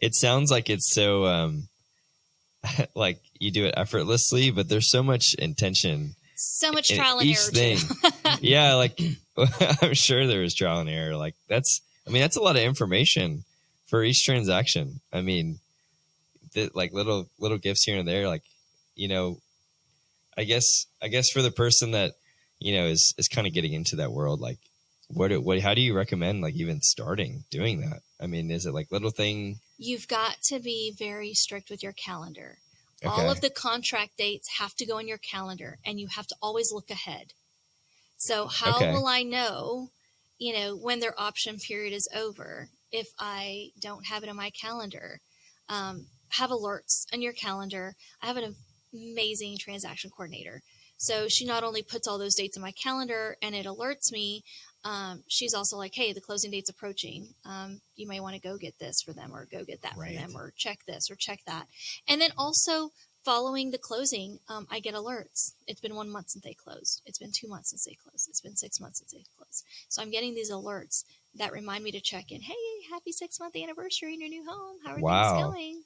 it sounds like it's so like you do it effortlessly, but there's so much intention, so much in trial and each error thing. too. Yeah, like I'm sure there was trial and error. Like that's a lot of information for each transaction. I mean, like little gifts here and there, like, you know, I guess for the person that, you know, is kind of getting into that world, like how do you recommend like even starting doing that? I mean, is it like little thing? You've got to be very strict with your calendar. Okay. All of the contract dates have to go in your calendar, and you have to always look ahead. So how Okay. will I know, you know, when their option period is over if I don't have it on my calendar? Have alerts on your calendar. I have an amazing transaction coordinator. So she not only puts all those dates in my calendar and it alerts me, she's also like, hey, the closing date's approaching. You may want to go get this for them, or go get that for them, or check this or check that. And then also following the closing, I get alerts. It's been 1 month since they closed. It's been 2 months since they closed. It's been 6 months since they closed. So I'm getting these alerts that remind me to check in. Hey, happy 6-month anniversary in your new home. How are things going?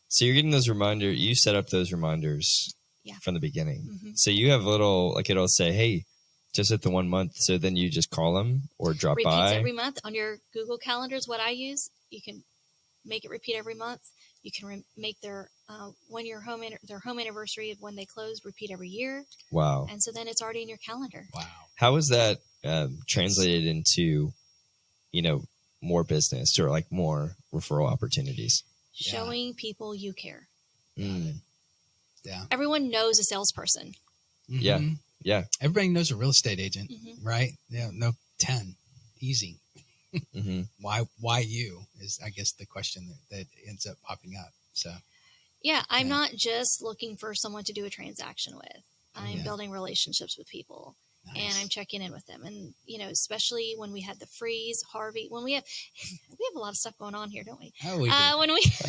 So you're getting those reminders. You set up those reminders from the beginning. Mm-hmm. So you have little, like it'll say, hey, just at the 1 month. So then you just call them or drop repeats by every month on your Google calendars. What I use, you can make it repeat every month. You can make their their home anniversary of when they closed repeat every year. Wow! And so then it's already in your calendar. Wow! How is that translated into, you know, more business or like more referral opportunities? Showing people you care. Mm. Yeah. Everyone knows a salesperson. Mm-hmm. Yeah. Everybody knows a real estate agent, right? Yeah. No, 10, easy. Mm-hmm. Why you is, I guess, the question that ends up popping up. So, yeah, I'm not just looking for someone to do a transaction with. I'm building relationships with people. Nice. And I'm checking in with them. And, you know, especially when we had the freeze, Harvey, when we have a lot of stuff going on here, don't we? Oh, we do.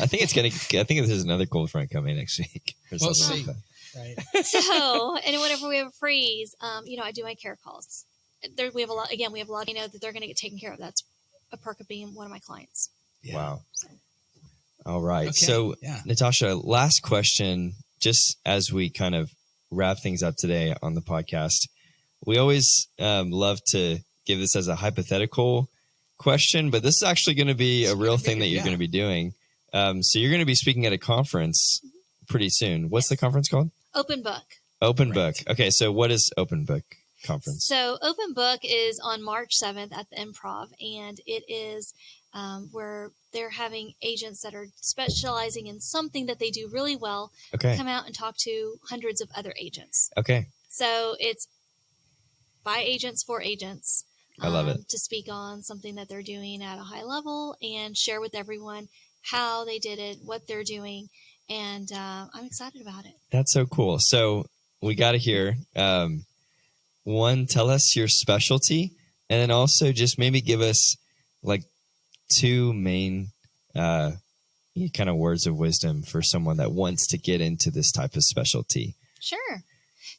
I think this is another cold front coming next week. We'll see. Like right. So, and whenever we have a freeze, you know, I do my care calls. We have a lot, you know, that they're going to get taken care of. That's a perk of being one of my clients. Yeah. Wow. So. All right. Okay. So, Natasha, last question, just as we kind of wrap things up today on the podcast. We always love to give this as a hypothetical question, but this is actually going to be a real thing that you're going to be doing. So you're going to be speaking at a conference pretty soon. What's the conference called? Open Book. Open Book. Okay, so what is Open Book Conference? So Open Book is on March 7th at the Improv, and it is where they're having agents that are specializing in something that they do really well come out and talk to hundreds of other agents. Okay. So it's by agents for agents. I love it. To speak on something that they're doing at a high level and share with everyone how they did it, what they're doing. And I'm excited about it. That's so cool. So we got to hear, one, tell us your specialty, and then also just maybe give us like 2 main kind of words of wisdom for someone that wants to get into this type of specialty. Sure.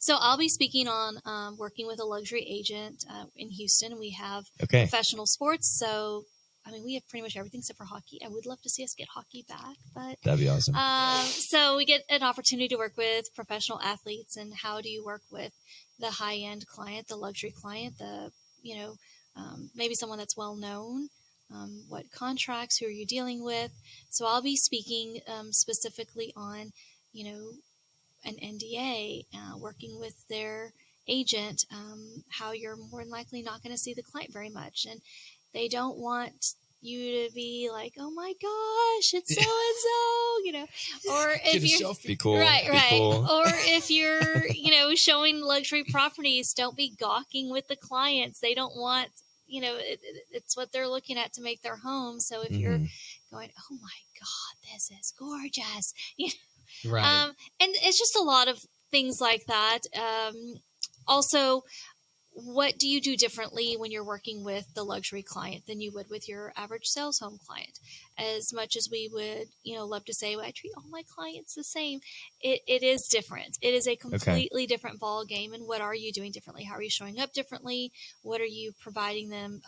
So I'll be speaking on working with a luxury agent in Houston. We have professional sports. So, I mean, we have pretty much everything except for hockey. I would love to see us get hockey back, but that'd be awesome. So we get an opportunity to work with professional athletes, and how do you work with the high-end client, the luxury client, the, you know, maybe someone that's well-known, what contracts, who are you dealing with? So I'll be speaking specifically on, you know, an NDA, working with their agent, how you're more than likely not going to see the client very much. And they don't want you to be like, oh my gosh, it's so-and-so, you know, or if you're be cool. Right. Be cool. Or if you're, you know, showing luxury properties, don't be gawking with the clients. They don't want, you know, it's what they're looking at to make their home. So if you're going, oh my God, this is gorgeous, you know, right. And it's just a lot of things like that. Also, what do you do differently when you're working with the luxury client than you would with your average sales home client? As much as we would, you know, love to say, well, I treat all my clients the same, it is different. It is a completely different ball game. And what are you doing differently? How are you showing up differently? What are you providing them,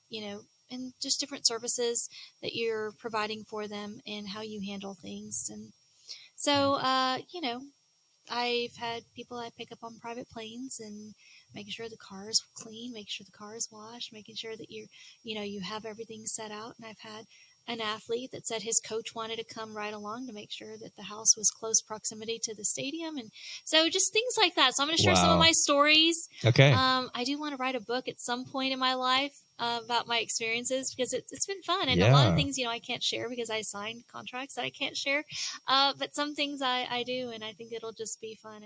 you know, and just different services that you're providing for them and how you handle things. And so, I've had people I pick up on private planes and making sure the car is clean, making sure the car is washed, making sure that you have everything set out. And I've had an athlete that said his coach wanted to come right along to make sure that the house was close proximity to the stadium. And so just things like that. So I'm going to share some of Wow. my stories. Okay. I do want to write a book at some point in my life about my experiences because it's been fun. And a lot of Yeah. things, I can't share because I signed contracts that I can't share. But some things I do, and I think it'll just be fun.